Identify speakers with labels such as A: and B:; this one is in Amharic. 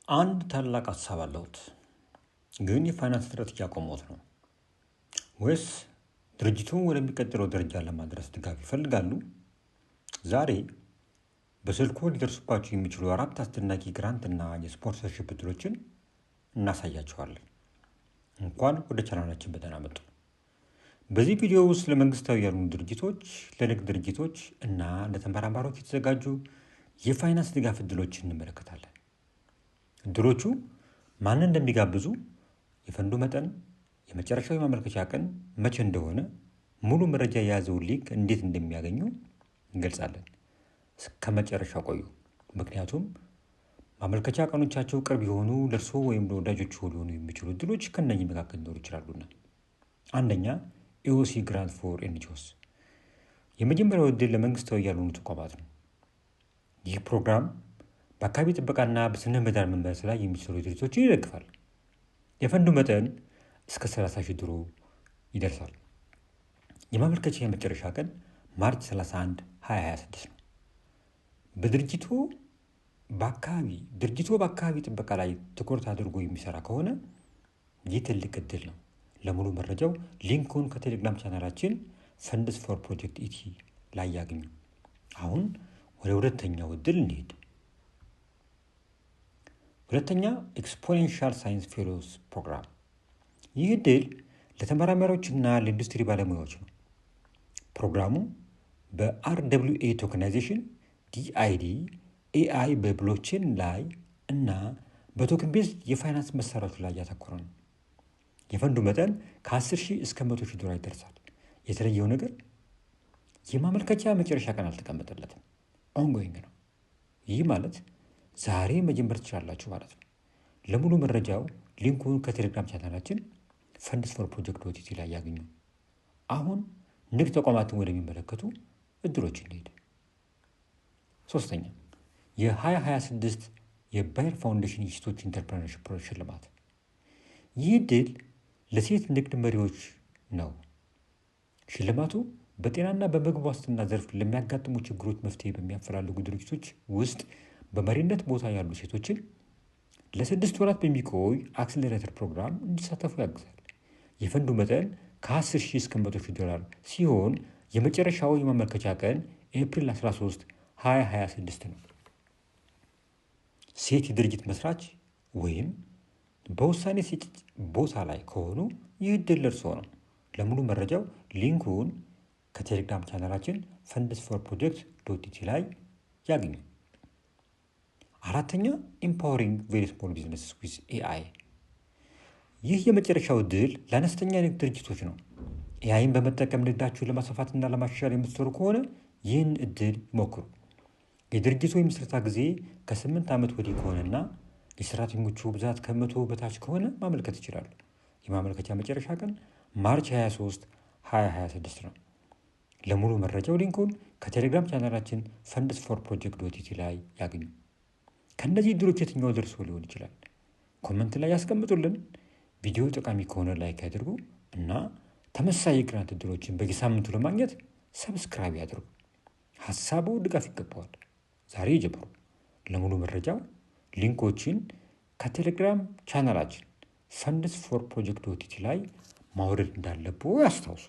A: አንድ ታላቅ ሀሳብ አለሁት፣ ግን የፋይናንስ እጥረት እያቆመዎት ነው? ወይስ ድርጅቱን ወደሚቀጥለው ደረጃ ለማድረስ ድጋፍ ይፈልጋሉ? ዛሬ በስልክዎ ሊደርሱባቸው የሚችሉ 4 አስደናቂ ግራንት እና የስፖንሰርሺፕ ዕድሎችን እናሳያቸዋለን። እንኳን ወደ ቻናላችን በደህና መጡ። በዚህ ቪዲዮ ውስጥ ለመንግስታዊ ያልሆኑ ድርጅቶች፣ ለንግድ ድርጅቶች እና ለተመራማሪዎች የተዘጋጁ የፋይናንስ ድጋፍ ዕድሎችን እንመለከታለን። ዕድሎቹ ማንን እንደሚጋብዙ፣ የፈንዱ መጠን፣ የመጨረሻው የማመልከቻ ቀን መቼ እንደሆነ፣ ሙሉ መረጃ የያዘውን ሊንክ እንዴት እንደሚያገኙ እንገልጻለን። እስከ መጨረሻው ቆዩ፣ ምክንያቱም ማመልከቻ ቀኖቻቸው ቅርብ የሆኑ ለእርስዎ ወይም ለወዳጆቹ ሊሆኑ የሚችሉ ዕድሎች ከእነዚህ መካከል ሊኖሩ ይችላሉና። አንደኛ፣ ኢኦሲ ግራንት ፎር ኤንጂኦስ። የመጀመሪያው ዕድል ለመንግስታዊ ያልሆኑ ተቋማት ነው። ይህ ፕሮግራም በአካባቢ ጥበቃና በስነ ምህዳር መመሪያ ላይ የሚሰሩ ድርጅቶችን ይደግፋል። የፈንዱ መጠን እስከ 30,000 ዩሮ ይደርሳል። የማመልከቻ የመጨረሻ ቀን ማርች 31 2026 ነው። ድርጅቱ በአካባቢ ጥበቃ ላይ ትኩረት አድርጎ የሚሰራ ከሆነ ይህ ትልቅ ዕድል ነው። ለሙሉ መረጃው ሊንኩን ከቴሌግራም ቻናላችን ፈንድስ ፎር ፕሮጀክት ኢቲ ላይ ያግኙ። አሁን ወደ ሁለተኛው ዕድል እንሄድ። ሁለተኛ፣ ኤክስፖኔንሻል ሳይንስ ፌሎስ ፕሮግራም። ይህ ዕድል ለተመራማሪዎችና ለኢንዱስትሪ ባለሙያዎች ነው። ፕሮግራሙ በአርደብሊውኤ ቶከናይዜሽን፣ ዲአይዲ፣ ኤአይ በብሎክቼን ላይ እና በቶክን ቤዝ የፋይናንስ መሳሪያዎች ላይ ያተኮረ ነው። የፈንዱ መጠን ከ10,000 እስከ 100,000 ዶላር ይደርሳል። የተለየው ነገር የማመልከቻ መጨረሻ ቀን አልተቀመጠለትም፣ ኦንጎይንግ ነው። ይህ ማለት ዛሬ መጀመር ትችላላችሁ ማለት ነው። ለሙሉ መረጃው ሊንኩን ከቴሌግራም ቻናላችን ፈንድስ ፎር ፕሮጀክት ኦቲቲ ላይ ያገኙ። አሁን ንግድ ተቋማትን ወደሚመለከቱ ዕድሎች እንሄድ። ሶስተኛ፣ የ2026 የባየር ፋውንዴሽን የሴቶች ኢንተርፕረነርሺፕ ሽልማት። ይህ ዕድል ለሴት ንግድ መሪዎች ነው። ሽልማቱ በጤናና በምግብ ዋስትና ዘርፍ ለሚያጋጥሙ ችግሮች መፍትሄ በሚያፈላልጉ ድርጅቶች ውስጥ በመሪነት ቦታ ያሉ ሴቶችን ለ6 ወራት በሚቆይ አክስለሬተር ፕሮግራም እንዲሳተፉ ያግዛል። የፈንዱ መጠን ከ10,000 እስከ 100,000 ዶላር ሲሆን የመጨረሻው የማመልከቻ ቀን ኤፕሪል 13 2026 ነው። ሴት የድርጅት መስራች ወይም በውሳኔ ሰጪ ቦታ ላይ ከሆኑ ይህ ዕድል ለእርስዎ ነው። ለሙሉ መረጃው ሊንኩን ከቴሌግራም ቻናላችን ፈንድስ ፎር ፕሮጀክት ዶቲቲ ላይ ያግኙ። አራተኛ፣ ኢምፓወሪንግ ቬሪ ስሞል ቢዝነስ ዊዝ ኤአይ። ይህ የመጨረሻው ዕድል ለአነስተኛ ንግድ ድርጅቶች ነው። ኤአይን በመጠቀም ንግዳችሁን ለማስፋፋትና ለማሻሻል የምትሰሩ ከሆነ ይህን ዕድል ይሞክሩ። የድርጅቱ የምስረታ ጊዜ ከ8 ዓመት ወዲህ ከሆነና የሰራተኞቹ ብዛት ከ100 በታች ከሆነ ማመልከት ይችላሉ። የማመልከቻ መጨረሻ ቀን ማርች 23 2026 ነው። ለሙሉ መረጃው ሊንኩን ከቴሌግራም ቻናላችን ፈንድስ ፎር ፕሮጀክት ዶቲቲ ላይ ያገኙ። ከእነዚህ ዕድሎች የትኛው ደርሶ ሊሆን ይችላል? ኮመንት ላይ ያስቀምጡልን። ቪዲዮ ጠቃሚ ከሆነ ላይክ ያድርጉ እና ተመሳሳይ የግራንት ዕድሎችን በየሳምንቱ ለማግኘት ሰብስክራይብ ያድርጉ። ሀሳቡ ድጋፍ ይገባዋል። ዛሬ ይጀምሩ። ለሙሉ መረጃው ሊንኮችን ከቴሌግራም ቻናላችን ፈንድስ ፎር ፕሮጀክት ዶቲቲ ላይ ማውረድ እንዳለብዎ ያስታውሱ።